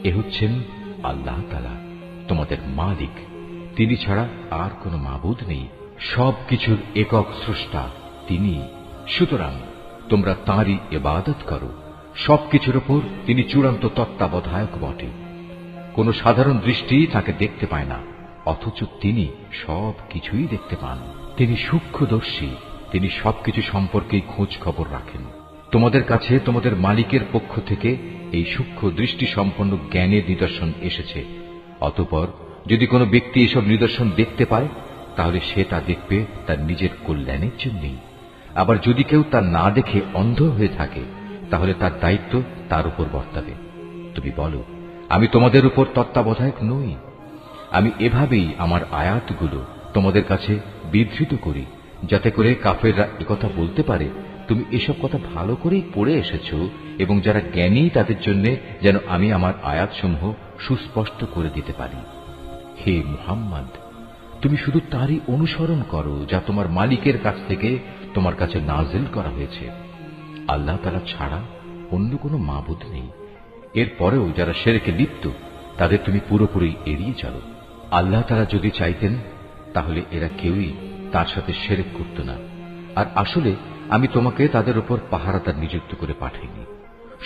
এ হচ্ছেন আল্লাহ তাআলা, তোমাদের মালিক। তিনি ছাড়া আর কোনো মাবুদ নেই। সবকিছুর একক স্রষ্টা তিনি। সুতরাং তোমরা তাঁরই ইবাদত করো। সবকিছুর উপর তিনি চূড়ান্ত তত্ত্বাবধায়ক বটে। কোন সাধারণ দৃষ্টি তাকে দেখতে পায় না, অথচ তিনি সবকিছুই দেখতে পান। তিনি সূক্ষ্মদর্শী, তিনি সবকিছু সম্পর্কেই খোঁজ খবর রাখেন। তোমাদের কাছে তোমাদের মালিকের পক্ষ থেকে এই সূক্ষ্ম দৃষ্টি সম্পন্ন জ্ঞানের নিদর্শন এসেছে। অতঃপর যদি কোনো ব্যক্তি এসব নিদর্শন দেখতে পায়, তাহলে সে তা দেখবে তার নিজের কল্যাণের জন্যই। আবার যদি কেউ তা না দেখে অন্ধ হয়ে থাকে, তাহলে তার দায়িত্ব তার উপর বর্তাবে। তুমি বলো, আমি তোমাদের উপর তত্ত্বাবধায়ক নই? আমি এভাবেই আমার আয়াতগুলো তোমাদের কাছে বিধৃত করি, যাতে করে কাফেররা একথা বলতে পারে তুমি এসব কথা ভালো করেই পড়ে এসেছ, এবং যারা জ্ঞানী তাদের জন্য যেন আমি আমার আয়াতসমূহ সুস্পষ্ট করে দিতে পারি। হে মুহাম্মদ, তুমি শুধু তারই অনুসরণ করো যা তোমার মালিকের কাছ থেকে তোমার কাছে নাজিল করা হয়েছে। আল্লাহ তাআলা ছাড়া অন্য কোনো মাবুদ নেই। এরপরেও যারা শিরকে লিপ্ত, তাদের তুমি পুরোপুরি এড়িয়ে চলো। আল্লাহ তাআলা যদি চাইতেন, তাহলে এরা কেউই তার সাথে শিরক করত না। আর আসলে আমি তোমাকে তাদের উপর পাহারাদার নিযুক্ত করে পাঠাইনি।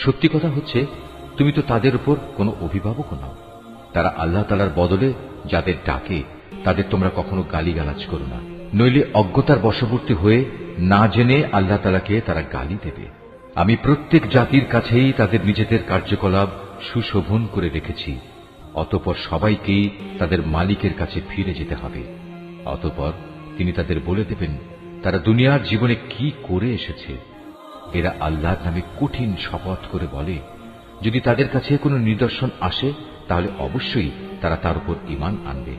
সত্যি কথা হচ্ছে, তুমি তো তাদের উপর কোনো অভিভাবক নাও। তারা আল্লাহ তাআলার বদলে যাদের ডাকে, তাদের তোমরা কখনো গালিগালাজ করো না, নইলে অজ্ঞতার বশবর্তী হয়ে না জেনে আল্লাহ তাআলাকে তারা গালি দেবে। আমি প্রত্যেক জাতির কাছেই তাদের নিজেদের কার্যকলাপ সুশোভন করে রেখেছি। অতঃপর সবাইকেই তাদের মালিকের কাছে ফিরে যেতে হবে। অতঃপর তিনি তাদের বলে দেবেন তারা দুনিয়ার জীবনে কি করে এসেছে। এরা আল্লাহর নামে কঠিন শপথ করে বলে, যদি তাদের কাছে কোনো নিদর্শন আসে, তাহলে অবশ্যই তারা তার উপর ঈমান আনবে।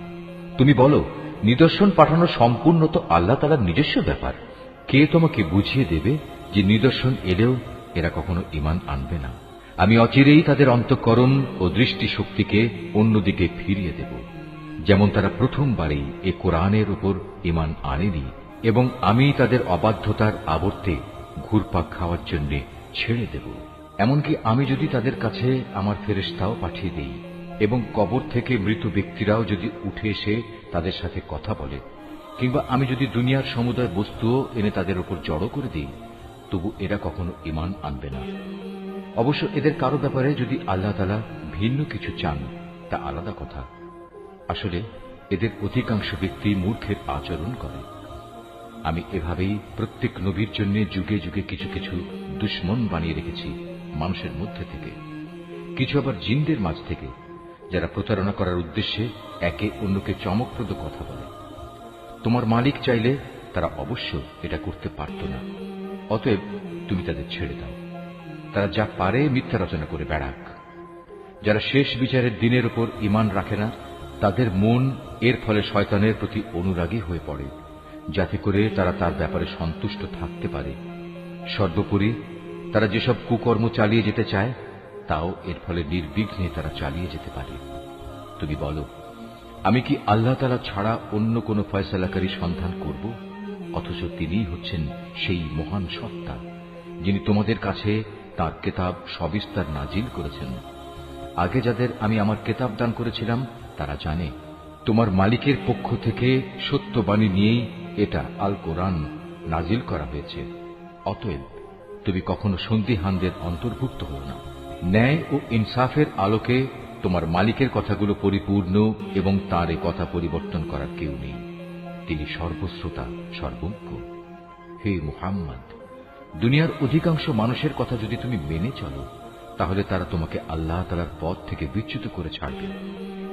তুমি বলো, নিদর্শন পাঠানো সম্পূর্ণ তো আল্লাহ তাআলার নিজস্ব ব্যাপার। কে তোমাকে বুঝিয়ে দেবে যে নিদর্শন এলেও এরা কখনো ঈমান আনবে না? আমি অচিরেই তাদের অন্তঃকরণ ও দৃষ্টি শক্তিকে অন্যদিকে ফিরিয়ে দেব, যেমন তারা প্রথমবারেই এ কোরআনের উপর ঈমান আনেনি, এবং আমি তাদের অবাধ্যতার আবর্তে ঘুরপাক খাওয়ার জন্য ছেড়ে দেব। এমনকি আমি যদি তাদের কাছে আমার ফেরেশতাও পাঠিয়ে দেই, এবং কবর থেকে মৃত ব্যক্তিরাও যদি উঠে এসে তাদের সাথে কথা বলে, কিংবা আমি যদি দুনিয়ার সমুদয় বস্তুও এনে তাদের উপর জড়ো করে দিই, তবু এরা কখনো ঈমান আনবে না। অবশ্য এদের কারো ব্যাপারে যদি আল্লাহ তাআলা ভিন্ন কিছু চান, তা আলাদা কথা। আসলে এদের অধিকাংশ ব্যক্তি মূর্খের আচরণ করে। আমি এভাবেই প্রত্যেক নবীর জন্য যুগে যুগে কিছু কিছু দুশমন বানিয়ে রেখেছি মানুষের মধ্যে থেকে, কিছু আবার জিনদের মাঝ থেকে, যারা প্রতারণা করার উদ্দেশ্যে একে অন্যকে চমকপ্রদ কথা বলে। তোমার মালিক চাইলে তারা অবশ্য এটা করতে পারত না। অতএব তুমি তাদের ছেড়ে দাও, তারা যা পারে মিথ্যা রচনা করে বেড়াক। যারা শেষ বিচারের দিনের উপর ঈমান রাখে না, তাদের মন এর ফলে শয়তানের প্রতি অনুরাগী হয়ে পড়ে, যাতে করে তারা তার ব্যাপারে সন্তুষ্ট থাকতে পারে। সর্বোপরি তারা যেসব কুকর্ম চালিয়ে যেতে চায়, তাও এর ফলে নির্বিঘ্নে তারা চালিয়ে যেতে পারে। তুমি বলো, আমি কি আল্লাহ তাআলা ছাড়া অন্য কোন ফয়সালাকারী সন্ধান করব? অথচ তিনিই হচ্ছেন সেই মহান সত্তা, যিনি তোমাদের কাছে তাঁর কেতাব সবিস্তার নাজিল করেছেন। আগে যাদের আমি আমার কেতাব দান করেছিলাম, তারা জানে তোমার মালিকের পক্ষ থেকে সত্যবাণী নিয়েই এটা আল কোরআন নাজিল করা হয়েছে। অতএব তুমি কখনো সন্দিহানদের অন্তর্ভুক্ত হও না। ন্যায় ও ইনসাফের আলোকে তোমার মালিকের কথাগুলো পরিপূর্ণ, এবং তাঁর এ কথা পরিবর্তন করার কেউ নেই। তিনি সর্বশ্রোতা, সর্বজ্ঞ। হে মুহাম্মদ, দুনিয়ার অধিকাংশ মানুষের কথা যদি তুমি মেনে চলো, তাহলে তারা তোমাকে আল্লাহ তাআলার পথ থেকে বিচ্যুত করে ছাড়বে,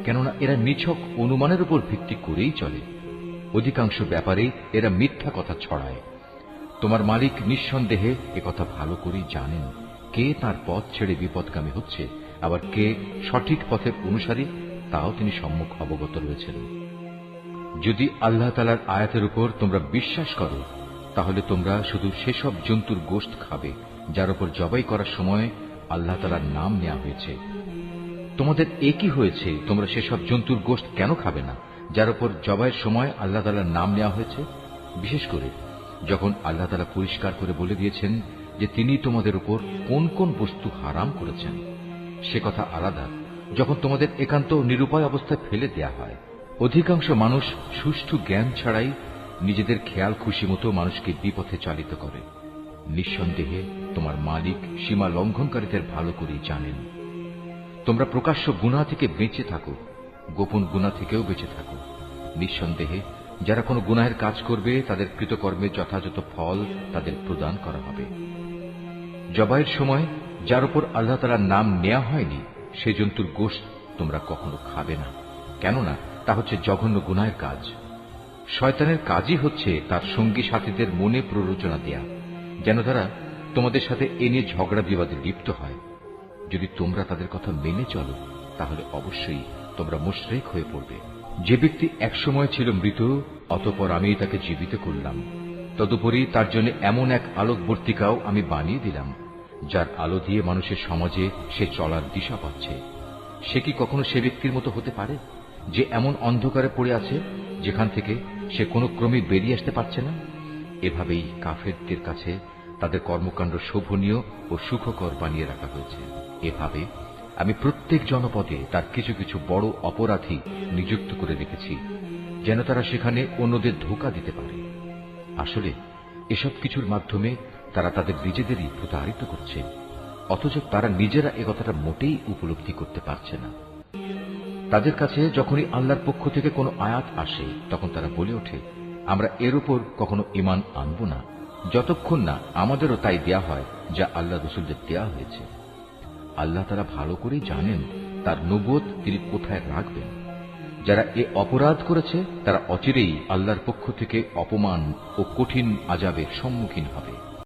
কেননা এরা নিছক অনুমানের উপর ভিত্তি করেই চলে। অধিকাংশ ব্যাপারে এরা মিথ্যা কথা ছড়ায়। তোমার মালিক নিঃসন্দেহে একথা ভালো করেই জানেন কে তার পথ ছেড়ে বিপদগামী হচ্ছে, আবার কে সঠিক পথের অনুসারী, তাও তিনি সম্মুখ অবগত রয়েছেন। যদি আল্লাহ তাআলার আয়াতের উপর তোমরা বিশ্বাস করো, তাহলে তোমরা শুধু সেসব জন্তুর গোশত খাবে যার উপর জবাই করার সময় আল্লাহ তাআলার নাম নেওয়া হয়েছে। তোমাদের একই হয়েছে, তোমরা সেসব জন্তুর গোশত কেন খাবে না যার উপর জবাইয়ের সময় আল্লাহ তাআলার নাম নেওয়া হয়েছে? বিশেষ করে যখন আল্লাহ তাআলা পরিষ্কার করে বলে দিয়েছেন যে তিনি তোমাদের উপর কোন কোন বস্তু হারাম করেছেন। সে কথা আলাদা, যখন তোমাদের একান্ত নিরুপায় অবস্থায় ফেলে দেয়া হয়। অধিকাংশ মানুষ সুষ্ঠু জ্ঞান ছাড়াই নিজেদের খেয়াল খুশি মতো মানুষকে বিপথে চালিত করে। নিঃসন্দেহে তোমার মালিক সীমা লঙ্ঘনকারীদের ভালো করেই জানেন। তোমরা প্রকাশ্য গুনাহ থেকে বেঁচে থাকো, গোপন গুনাহ থেকেও বেঁচে থাকো। নিঃসন্দেহে যারা কোনো গুনাহের কাজ করবে তাদের কৃতকর্মের যথাযথ ফল তাদের প্রদান করা হবে। জবাইয়ের সময় যার উপর আল্লাহ তাআলার নাম নেওয়া হয়নি সে জন্তুর গোশত তোমরা কখনো খাবে না, কেননা তা হচ্ছে জঘন্য গুনাহের কাজ। শয়তানের কাজই হচ্ছে তার সঙ্গী সাথীদের মনে প্ররোচনা দেয়া, যেন তারা তোমাদের সাথে এ নিয়ে ঝগড়া বিবাদে লিপ্ত হয়। যদি তোমরা তাদের কথা মেনে চলো তাহলে অবশ্যই তোমরা মুশরিক হয়ে পড়বে। যে ব্যক্তি একসময় ছিল মৃত, অতঃপর আমি তাকে জীবিত করলাম, তদুপরি তার জন্য এমন এক আলোকবর্তিকাও আমি বানিয়ে দিলাম যার আলো দিয়ে মানুষের সমাজে সে চলার দিশা পাচ্ছে। সে কি কখনো সে ব্যক্তির মতো হতে পারে যে এমন অন্ধকারে পড়ে আছে যেখান থেকে সে কোনো ক্রমে বেরিয়ে আসতে পারছে না? এভাবেই কাফেরদের কাছে তাদের কর্মকাণ্ড শোভনীয় ও সুখকর বানিয়ে রাখা হয়েছে। এভাবে আমি প্রত্যেক জনপদে তার কিছু কিছু বড় অপরাধী নিযুক্ত করে রেখেছি, যেন তারা সেখানে অন্যদের ধোঁকা দিতে পারে। আসলে এসব কিছুর মাধ্যমে তারা তাদের নিজেদেরই প্রতারিত করছে, অথচ তারা নিজেরা এ কথাটা মোটেই উপলব্ধি করতে পারছে না। তাদের কাছে যখনই আল্লাহর পক্ষ থেকে কোনো আয়াত আসে তখন তারা বলে ওঠে, আমরা এর উপর কখনো ঈমান আনব না যতক্ষণ না আমাদেরও তাই দেয়া হয় যা আল্লাহ রাসূলদের দেয়া হয়েছে। আল্লাহ তাআলা ভালো করেই জানেন তার নবুয়ত তিনি কোথায় রাখবেন। যারা এ অপরাধ করেছে তারা অচিরেই আল্লাহর পক্ষ থেকে অপমান ও কঠিন আযাবের সম্মুখীন হবে।